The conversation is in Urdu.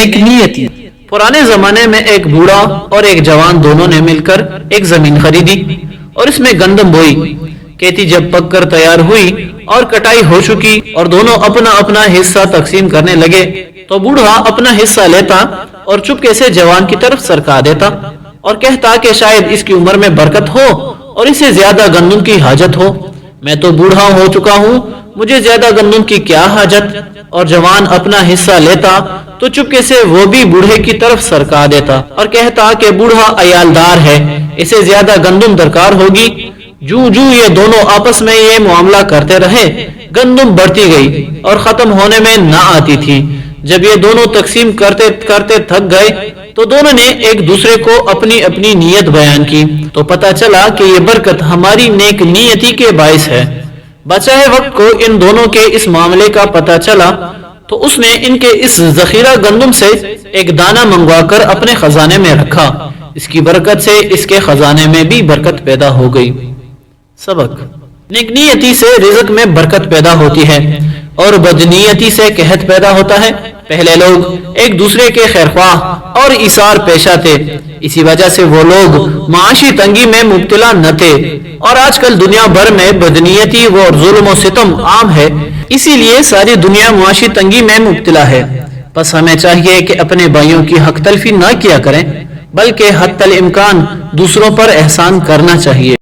نیک نیتی۔ پرانے زمانے میں ایک بوڑھا اور ایک جوان دونوں نے مل کر ایک زمین خریدی اور اس میں گندم بوئی۔ کھیتی جب پک کر تیار ہوئی اور کٹائی ہو چکی اور دونوں اپنا اپنا حصہ تقسیم کرنے لگے تو بوڑھا اپنا حصہ لیتا اور چپکے سے جوان کی طرف سرکا دیتا اور کہتا کہ شاید اس کی عمر میں برکت ہو اور اسے زیادہ گندم کی حاجت ہو، میں تو بوڑھا ہو چکا ہوں، مجھے زیادہ گندم کی کیا حاجت۔ اور جوان اپنا حصہ لیتا تو چپکے سے وہ بھی بوڑھے کی طرف سرکا دیتا اور کہتا کہ بوڑھا عیالدار ہے، اسے زیادہ گندم درکار ہوگی۔ جوں جوں یہ دونوں آپس میں یہ معاملہ کرتے رہے، گندم بڑھتی گئی اور ختم ہونے میں نہ آتی تھی۔ جب یہ دونوں تقسیم کرتے کرتے تھک گئے تو دونوں نے ایک دوسرے کو اپنی اپنی نیت بیان کی تو پتہ چلا کہ یہ برکت ہماری نیک نیتی کے باعث ہے۔ بچائے وقت کو ان دونوں کے اس معاملے کا پتہ چلا تو اس نے ان کے اس ذخیرہ گندم سے ایک دانہ منگوا کر اپنے خزانے میں رکھا، اس کی برکت سے اس کے خزانے میں بھی برکت پیدا ہو گئی۔ سبق: نیک نیتی سے رزق میں برکت پیدا ہوتی ہے اور بدنیتی سے قحط پیدا ہوتا ہے۔ پہلے لوگ ایک دوسرے کے خیرخواہ اور ایثار پیشہ تھے، اسی وجہ سے وہ لوگ معاشی تنگی میں مبتلا نہ تھے، اور آج کل دنیا بھر میں بدنیتی و ظلم و ستم عام ہے، اسی لیے ساری دنیا معاشی تنگی میں مبتلا ہے۔ بس ہمیں چاہیے کہ اپنے بھائیوں کی حق تلفی نہ کیا کریں، بلکہ حتی الامکان دوسروں پر احسان کرنا چاہیے۔